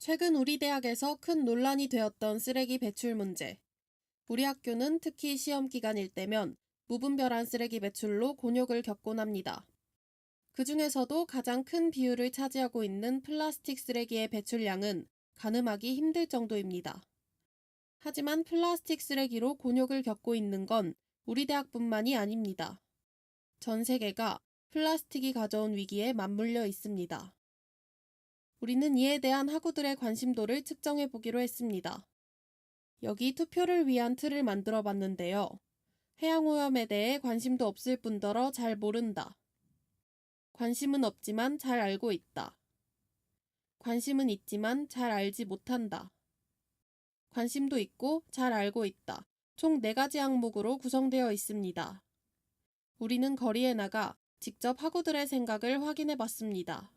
최근 우리 대학에서 큰 논란이 되었던 쓰레기 배출 문제. 우리 학교는 특히 시험 기간일 때면 무분별한 쓰레기 배출로 곤욕을 겪곤 합니다. 그 중에서도 가장 큰 비율을 차지하고 있는 플라스틱 쓰레기의 배출량은 가늠하기 힘들 정도입니다. 하지만 플라스틱 쓰레기로 곤욕을 겪고 있는 건 우리 대학뿐만이 아닙니다. 전 세계가 플라스틱이 가져온 위기에 맞물려 있습니다. 우리는 이에 대한 학우들의 관심도를 측정해 보기로 했습니다. 여기 투표를 위한 틀을 만들어 봤는데요. 해양오염에 대해 관심도 없을 뿐더러 잘 모른다. 관심은 없지만 잘 알고 있다. 관심은 있지만 잘 알지 못한다. 관심도 있고 잘 알고 있다. 총 4가지 항목으로 구성되어 있습니다. 우리는 거리에 나가 직접 학우들의 생각을 확인해 봤습니다.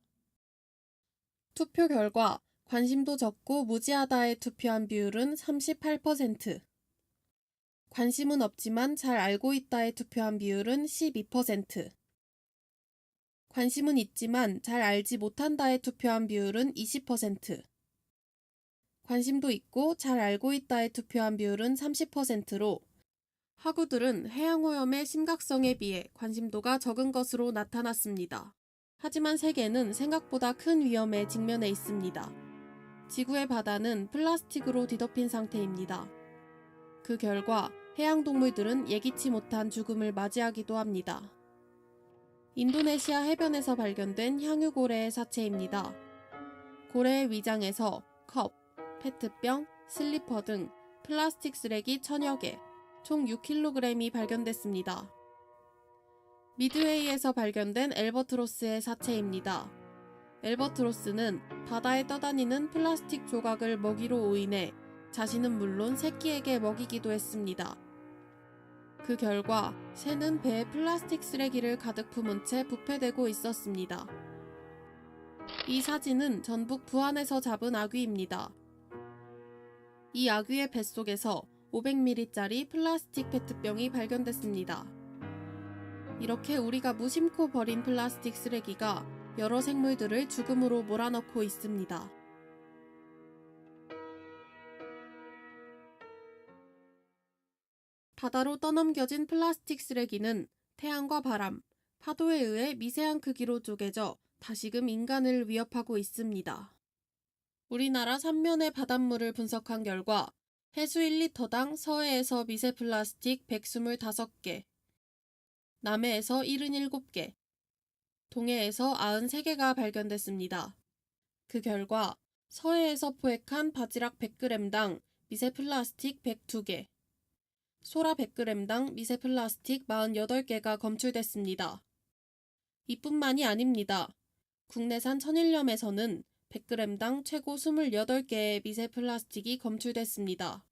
투표 결과 관심도 적고 무지하다에 투표한 비율은 38%, 관심은 없지만 잘 알고 있다에 투표한 비율은 12%, 관심은 있지만 잘 알지 못한다에 투표한 비율은 20%, 관심도 있고 잘 알고 있다에 투표한 비율은 30%로 학우들은 해양오염의 심각성에 비해 관심도가 적은 것으로 나타났습니다. 하지만 세계는 생각보다 큰 위험에 직면해 있습니다. 지구의 바다는 플라스틱으로 뒤덮인 상태입니다. 그 결과 해양동물들은 예기치 못한 죽음을 맞이하기도 합니다. 인도네시아 해변에서 발견된 향유고래의 사체입니다. 고래의 위장에서 컵, 페트병, 슬리퍼 등 플라스틱 쓰레기 1000여 개, 총 6kg이 발견됐습니다. 미드웨이에서 발견된 엘버트로스의 사체입니다. 엘버트로스는 바다에 떠다니는 플라스틱 조각을 먹이로 오인해 자신은 물론 새끼에게 먹이기도 했습니다. 그 결과 새는 배에 플라스틱 쓰레기를 가득 품은 채 부패되고 있었습니다. 이 사진은 전북 부안에서 잡은 아귀입니다. 이 아귀의 뱃속에서 500ml짜리 플라스틱 페트병이 발견됐습니다. 이렇게 우리가 무심코 버린 플라스틱 쓰레기가 여러 생물들을 죽음으로 몰아넣고 있습니다. 바다로 떠넘겨진 플라스틱 쓰레기는 태양과 바람, 파도에 의해 미세한 크기로 쪼개져 다시금 인간을 위협하고 있습니다. 우리나라 3면의 바닷물을 분석한 결과 해수 1리터당 서해에서 미세 플라스틱 125개, 남해에서 77개, 동해에서 93개가 발견됐습니다. 그 결과 서해에서 포획한 바지락 100g당 미세 플라스틱 102개, 소라 100g당 미세 플라스틱 48개가 검출됐습니다. 이뿐만이 아닙니다. 국내산 천일염에서는 100g당 최고 28개의 미세 플라스틱이 검출됐습니다.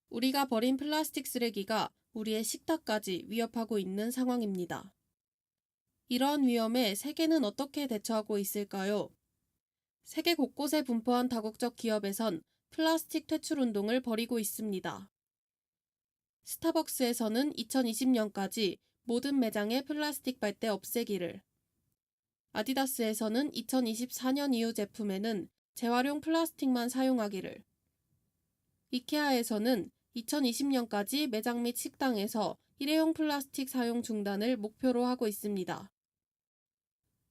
우리가 버린 플라스틱 쓰레기가 우리의 식탁까지 위협하고 있는 상황입니다. 이러한 위험에 세계는 어떻게 대처하고 있을까요? 세계 곳곳에 분포한 다국적 기업에선 플라스틱 퇴출 운동을 벌이고 있습니다. 스타벅스에서는 2020년까지 모든 매장의 플라스틱 빨대 없애기를, 아디다스에서는 2024년 이후 제품에는 재활용 플라스틱만 사용하기를, 이케아에서는 2020년까지 매장 및 식당에서 일회용 플라스틱 사용 중단을 목표로 하고 있습니다.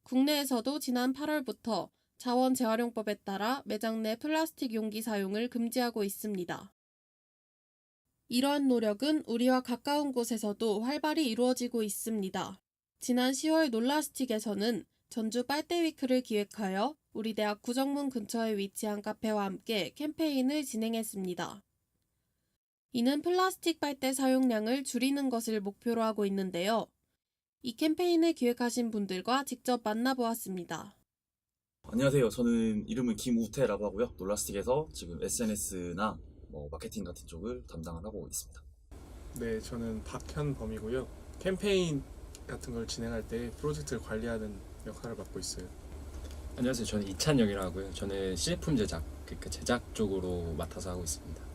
국내에서도 지난 8월부터 자원재활용법에 따라 매장 내 플라스틱 용기 사용을 금지하고 있습니다. 이러한 노력은 우리와 가까운 곳에서도 활발히 이루어지고 있습니다. 지난 10월 놀라스틱에서는 전주 빨대위크를 기획하여 우리 대학 구정문 근처에 위치한 카페와 함께 캠페인을 진행했습니다. 이는 플라스틱 빨대 사용량을 줄이는 것을 목표로 하고 있는데요. 이 캠페인을 기획하신 분들과 직접 만나보았습니다. 안녕하세요. 저는 이름은 김우태라고 하고요. 놀라스틱에서 지금 SNS나 마케팅 같은 쪽을 담당을 하고 있습니다. 네, 저는 박현범이고요. 캠페인 같은 걸 진행할 때 프로젝트를 관리하는 역할을 맡고 있어요. 안녕하세요. 저는 이찬영이라고 하고요. 저는 시제품 제작, 그러니까 제작 쪽으로 맡아서 하고 있습니다.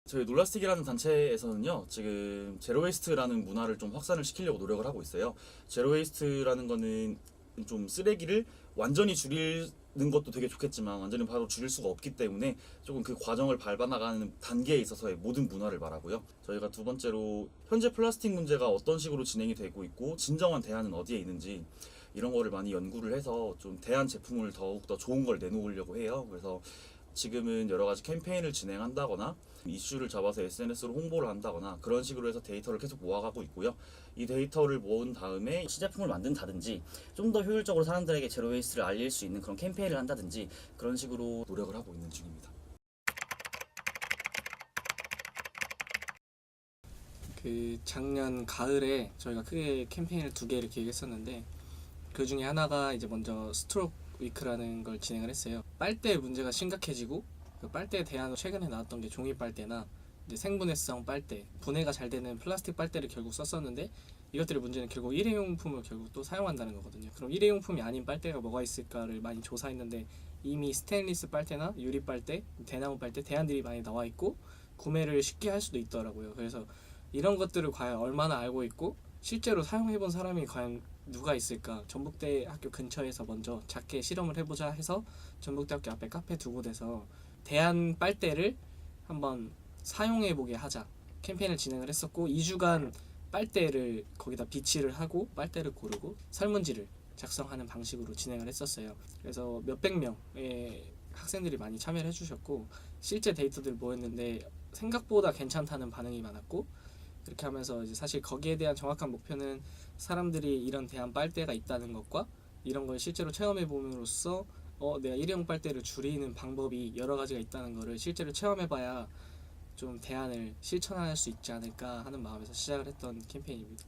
저희 놀라스틱이라는 단체에서는요, 지금 제로웨이스트라는 문화를 좀 확산을 시키려고 노력을 하고 있어요. 제로웨이스트라는 거는 좀 쓰레기를 완전히 줄이는 것도 되게 좋겠지만 완전히 바로 줄일 수가 없기 때문에 조금 그 과정을 밟아나가는 단계에 있어서의 모든 문화를 말하고요. 저희가 두 번째로 현재 플라스틱 문제가 어떤 식으로 진행이 되고 있고 진정한 대안은 어디에 있는지 이런 거를 많이 연구를 해서 좀 대안 제품을 더욱더 좋은 걸 내놓으려고 해요. 그래서 지금은 여러 가지 캠페인을 진행한다거나 이슈를 잡아서 SNS로 홍보를 한다거나 그런 식으로 해서 데이터를 계속 모아가고 있고요. 이 데이터를 모은 다음에 시제품을 만든다든지 좀 더 효율적으로 사람들에게 제로웨이스트를 알릴 수 있는 그런 캠페인을 한다든지 그런 식으로 노력을 하고 있는 중입니다. 그 작년 가을에 저희가 크게 캠페인을 2개를 기획했었는데 그 중에 하나가 이제 먼저 스트로크 위크라는 걸 진행을 했어요. 빨대 문제가 심각해지고 그 빨대에 대한 최근에 나왔던 게 종이 빨대나 이제 생분해성 빨대, 분해가 잘 되는 플라스틱 빨대를 결국 썼었는데 이것들의 문제는 결국 일회용품을 결국 또 사용한다는 거거든요. 그럼 일회용품이 아닌 빨대가 뭐가 있을까를 많이 조사했는데 이미 스테인리스 빨대나 유리 빨대, 대나무 빨대 대안들이 많이 나와 있고 구매를 쉽게 할 수도 있더라고요. 그래서 이런 것들을 과연 얼마나 알고 있고 실제로 사용해본 사람이 과연 누가 있을까? 전북대 학교 근처에서 먼저 작게 실험을 해보자 해서 전북대 학교 앞에 카페 2곳에서 대안 빨대를 한번 사용해보게 하자 캠페인을 진행을 했었고 2주간 빨대를 거기다 비치를 하고 빨대를 고르고 설문지를 작성하는 방식으로 진행을 했었어요. 그래서 몇백 명의 학생들이 많이 참여를 해주셨고 실제 데이터들 모였는데 생각보다 괜찮다는 반응이 많았고 그렇게 하면서 이제 사실 거기에 대한 정확한 목표는 사람들이 이런 대안 빨대가 있다는 것과 이런 걸 실제로 체험해 봄으로써 내가 일회용 빨대를 줄이는 방법이 여러 가지가 있다는 거를 실제로 체험해 봐야 좀 대안을 실천할 수 있지 않을까 하는 마음에서 시작을 했던 캠페인입니다.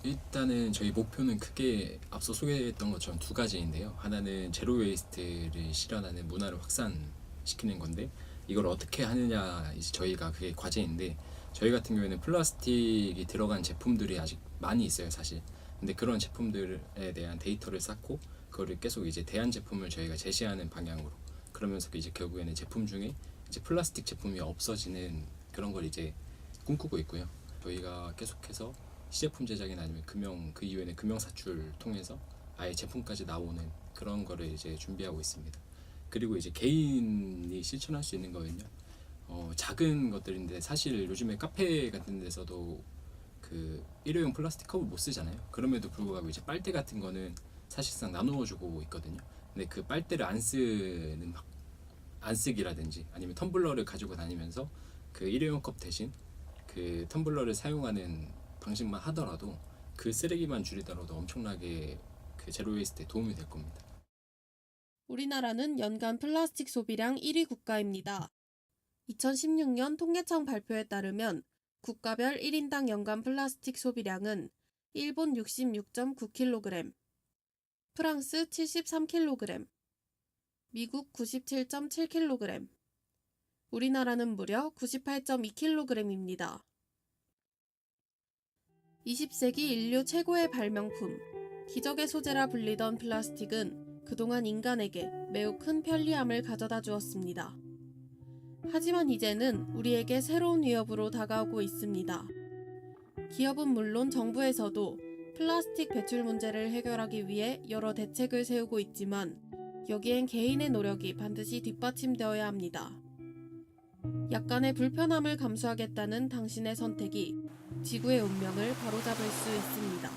일단은 저희 목표는 크게 앞서 소개했던 것처럼 2가지인데요. 하나는 제로 웨이스트를 실현하는 문화를 확산시키는 건데 이걸 어떻게 하느냐 이제 저희가 그게 과제인데 저희 같은 경우에는 플라스틱이 들어간 제품들이 아직 많이 있어요, 사실. 근데 그런 제품들에 대한 데이터를 쌓고 그거를 계속 이제 대안 제품을 저희가 제시하는 방향으로 그러면서 이제 결국에는 제품 중에 이제 플라스틱 제품이 없어지는 그런 걸 이제 꿈꾸고 있고요. 저희가 계속해서 시제품 제작이나 아니면 그 이후에는 금형 사출 통해서 아예 제품까지 나오는 그런 거를 이제 준비하고 있습니다. 그리고 이제 개인이 실천할 수 있는 거는요. 작은 것들인데 사실 요즘에 카페 같은 데서도 그 일회용 플라스틱 컵을 못 쓰잖아요. 그럼에도 불구하고 이제 빨대 같은 거는 사실상 나누어 주고 있거든요. 근데 그 빨대를 안 쓰기라든지 아니면 텀블러를 가지고 다니면서 그 일회용 컵 대신 그 텀블러를 사용하는 방식만 하더라도 그 쓰레기만 줄이더라도 엄청나게 그 제로 웨이스트에 도움이 될 겁니다. 우리나라는 연간 플라스틱 소비량 1위 국가입니다. 2016년 통계청 발표에 따르면 국가별 1인당 연간 플라스틱 소비량은 일본 66.9kg, 프랑스 73kg, 미국 97.7kg, 우리나라는 무려 98.2kg입니다. 20세기 인류 최고의 발명품, 기적의 소재라 불리던 플라스틱은 그동안 인간에게 매우 큰 편리함을 가져다 주었습니다. 하지만 이제는 우리에게 새로운 위협으로 다가오고 있습니다. 기업은 물론 정부에서도 플라스틱 배출 문제를 해결하기 위해 여러 대책을 세우고 있지만 여기엔 개인의 노력이 반드시 뒷받침되어야 합니다. 약간의 불편함을 감수하겠다는 당신의 선택이 지구의 운명을 바로잡을 수 있습니다.